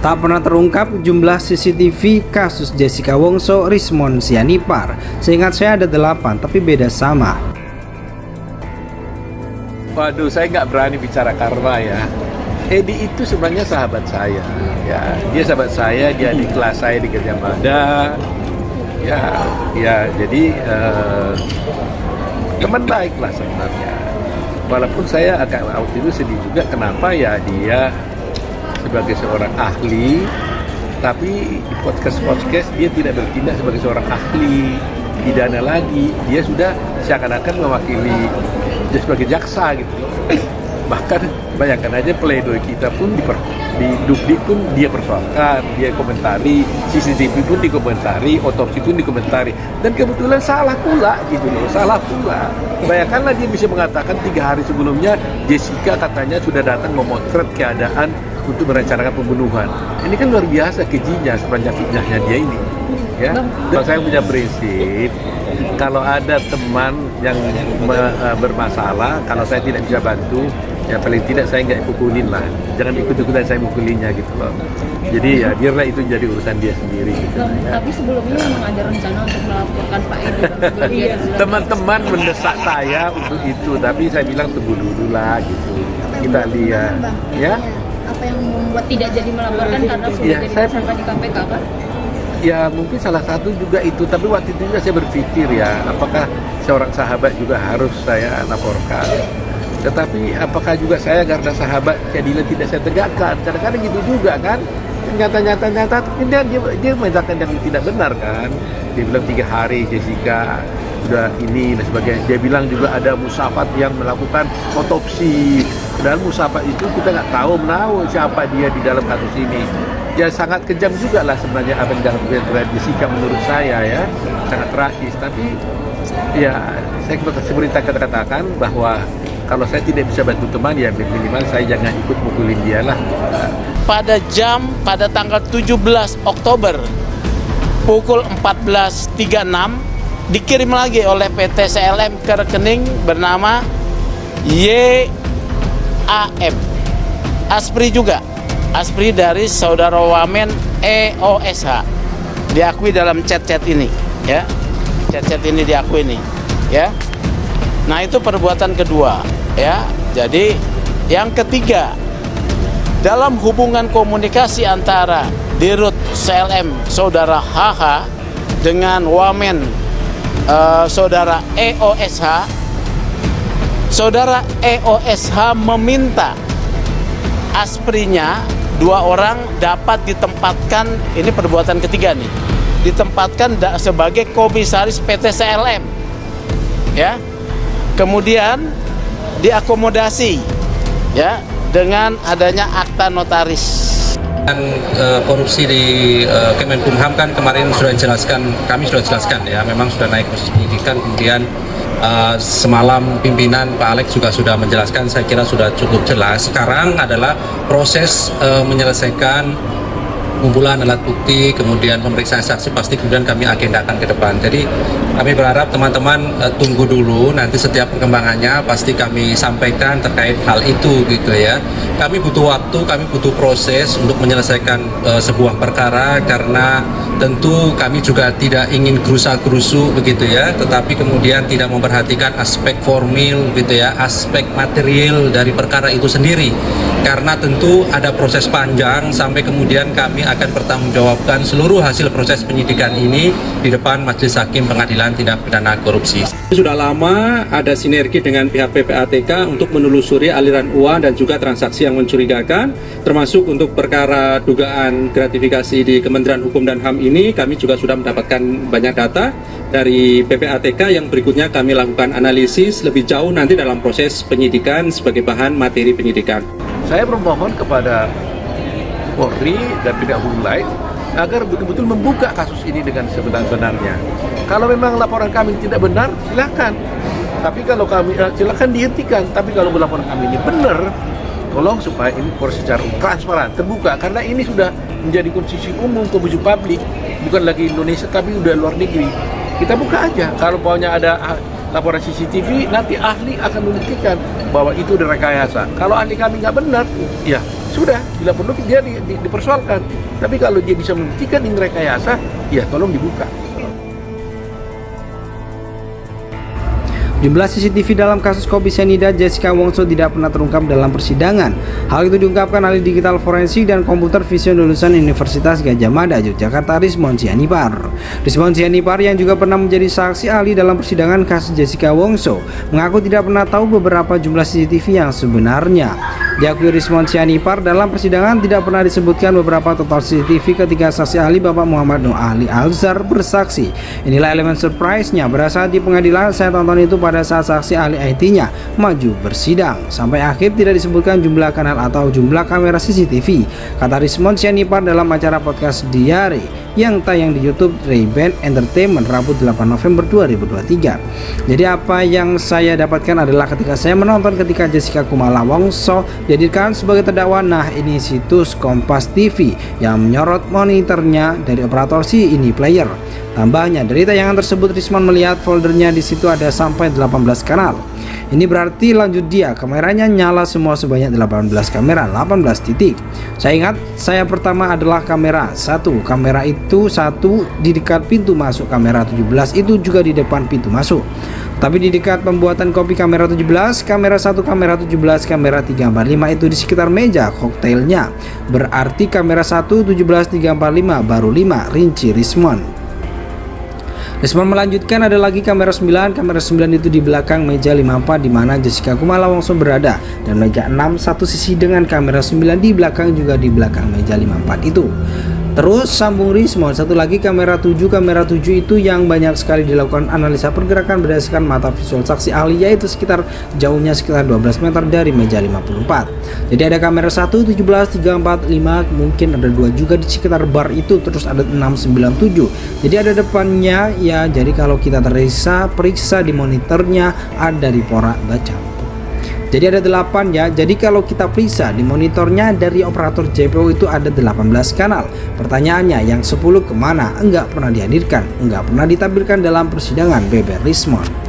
Tak pernah terungkap jumlah CCTV kasus Jessica Wongso Rismond Sianipar. Seingat saya ada 8, tapi beda sama. Waduh, saya nggak berani bicara karma ya. Edi itu sebenarnya sahabat saya. Ya, dia sahabat saya, dia di kelas saya di Gajah Mada. Ya, jadi teman baik lah sebenarnya. Walaupun saya agak waktu itu sedih juga, kenapa ya dia sebagai seorang ahli, tapi di podcast dia tidak bertindak sebagai seorang ahli pidana lagi. Dia sudah seakan-akan mewakili dia sebagai jaksa gitu. Bahkan bayangkan aja pledoi kita pun di Dukdi pun dia persoalkan, dia komentari, CCTV pun dikomentari, otopsi pun dikomentari, dan kebetulan salah pula gitu loh, salah pula. Bayangkanlah dia bisa mengatakan 3 hari sebelumnya Jessica katanya sudah datang memotret keadaan untuk merencanakan pembunuhan. Ini kan luar biasa kejinya sepanjang fitnahnya dia ini. Ya, dan saya punya prinsip, kalau ada teman yang bermasalah, kalau saya tidak bisa bantu, ya paling tidak saya nggak pukulin lah. Jangan ikut-ikutan saya mukulinya gitu loh. Jadi ya biarlah itu jadi urusan dia sendiri gitu. Tapi sebelumnya memang ada rencana untuk melaporkan Pak Edi. Teman-teman mendesak saya untuk itu, tapi saya bilang tunggu dulu lah gitu. Kita lihat, ya. Apa yang membuat tidak jadi melaporkan karena sudah jadi tersangka di KPK kan? Ya mungkin salah satu juga itu, tapi waktu itu juga saya berpikir ya, apakah seorang sahabat juga harus saya laporkan? Tetapi apakah juga saya karena sahabat keadilan tidak saya tegakkan? Kadang-kadang gitu juga kan, nyata dia menyatakan yang tidak benar kan? Dia bilang 3 hari Jessica sudah ini dan sebagainya. Dia bilang juga ada Musafat yang melakukan otopsi. Padahal Musafat itu kita nggak tahu siapa dia di dalam kasus ini. Ya sangat kejam juga lah sebenarnya apa yang dalam Jessica menurut saya ya, sangat tragis. Tapi ya saya seperti katakan bahwa kalau saya tidak bisa bantu teman ya minimal saya jangan ikut mukulin dia lah. Pada tanggal 17 Oktober pukul 14.36 dikirim lagi oleh PT CLM ke rekening bernama YAM. Aspri dari saudara Wamen EOSH. Diakui dalam chat-chat ini, ya. Chat-chat ini diakui nih, ya. Nah, itu perbuatan kedua, ya. Jadi yang ketiga, dalam hubungan komunikasi antara Dirut CLM saudara HH dengan Wamen saudara EOSH, saudara EOSH meminta Asprinya 2 orang dapat ditempatkan, ini perbuatan ketiga nih, ditempatkan sebagai komisaris PT CLM, ya. Kemudian diakomodasi, ya, dengan adanya akta notaris. Korupsi di Kemenkumham kan kemarin kami sudah jelaskan ya, memang sudah naik proses penyidikan, kemudian semalam pimpinan Pak Alex juga sudah menjelaskan, saya kira sudah cukup jelas. Sekarang adalah proses menyelesaikan pengumpulan alat bukti, kemudian pemeriksaan saksi, pasti kemudian kami agendakan ke depan. Jadi kami berharap teman-teman tunggu dulu, nanti setiap perkembangannya pasti kami sampaikan terkait hal itu gitu ya. Kami butuh waktu, kami butuh proses untuk menyelesaikan sebuah perkara, karena tentu kami juga tidak ingin gerusa-gerusu begitu ya, tetapi kemudian tidak memperhatikan aspek formil gitu ya, aspek material dari perkara itu sendiri. Karena tentu ada proses panjang sampai kemudian kami akan bertanggungjawabkan seluruh hasil proses penyidikan ini di depan Majelis Hakim Pengadilan Tindak Pidana Korupsi. Sudah lama ada sinergi dengan pihak PPATK untuk menelusuri aliran uang dan juga transaksi yang mencurigakan, termasuk untuk perkara dugaan gratifikasi di Kementerian Hukum dan HAM ini. Kami juga sudah mendapatkan banyak data dari PPATK yang berikutnya kami lakukan analisis lebih jauh nanti dalam proses penyidikan sebagai bahan materi penyidikan. Saya memohon kepada Polri dan pihak hukum lain agar betul-betul membuka kasus ini dengan sebenar-benarnya. Kalau memang laporan kami tidak benar, silakan. Tapi kalau kami silakan dihentikan. Tapi kalau laporan kami ini benar, tolong supaya ini proses secara transparan, terbuka. Karena ini sudah menjadi konsumsi umum, konsumsi publik, bukan lagi Indonesia tapi udah luar negeri. Kita buka aja. Kalau pokoknya ada laporan CCTV, nanti ahli akan membuktikan bahwa itu direkayasa. Kalau ahli kami nggak benar, ya sudah, bila perlu dia dipersoalkan. Tapi kalau dia bisa membuktikan ini rekayasa, ya tolong dibuka. Jumlah CCTV dalam kasus kopi cyanida Jessica Wongso tidak pernah terungkap dalam persidangan. Hal itu diungkapkan ahli digital forensik dan komputer vision lulusan Universitas Gadjah Mada, Yogyakarta, Rismon Sianipar. Rismon Sianipar yang juga pernah menjadi saksi ahli dalam persidangan kasus Jessica Wongso mengaku tidak pernah tahu beberapa jumlah CCTV yang sebenarnya. Diakui Rismon Sianipar, dalam persidangan tidak pernah disebutkan beberapa total CCTV ketika saksi ahli Bapak Muhammad Nur Ali Alzar bersaksi. Inilah elemen surprise-nya, berasal di pengadilan saya tonton itu pada saat saksi ahli IT-nya maju bersidang. Sampai akhir tidak disebutkan jumlah kanal atau jumlah kamera CCTV, kata Rismon Sianipar dalam acara podcast Diare yang tayang di YouTube Ray-Ban Entertainment Rabu 8 November 2023. Jadi apa yang saya dapatkan adalah ketika saya menonton ketika Jessica Kumala Wongso dihadirkan sebagai terdakwa, nah ini situs Kompas TV yang menyorot monitornya dari operator si ini player. Tambahnya dari tayangan tersebut Rismon melihat foldernya di situ ada sampai 18 kanal. Ini berarti lanjut dia kameranya nyala semua sebanyak 18 kamera, 18 titik. Saya ingat saya pertama adalah kamera 1. Kamera itu satu di dekat pintu masuk, kamera 17 itu juga di depan pintu masuk. Tapi di dekat pembuatan kopi kamera 17, kamera 1, kamera 17, kamera 345 itu di sekitar meja koktailnya. Berarti kamera 1, 17, 345 baru 5, rinci Rismon. Rismon melanjutkan ada lagi kamera 9 itu di belakang meja 54 di mana Jessica Kumala Wongso berada, dan meja 6 satu sisi dengan kamera 9 di belakang juga di belakang meja 54 itu. Terus sambung Rismon, satu lagi kamera 7 itu yang banyak sekali dilakukan analisa pergerakan berdasarkan mata visual saksi ahli, yaitu jauhnya sekitar 12 meter dari meja 54. Jadi ada kamera 1, 17, 3, 4, 5, mungkin ada 2 juga di sekitar bar itu, terus ada 6, 9, 7. Jadi ada depannya ya, jadi kalau kita periksa di monitornya ada di pora baca. Jadi ada 8 ya. Jadi kalau kita periksa di monitornya dari operator JPO itu ada 18 kanal. Pertanyaannya yang 10 kemana? Enggak pernah dihadirkan, enggak pernah ditampilkan dalam persidangan, beber Rismon.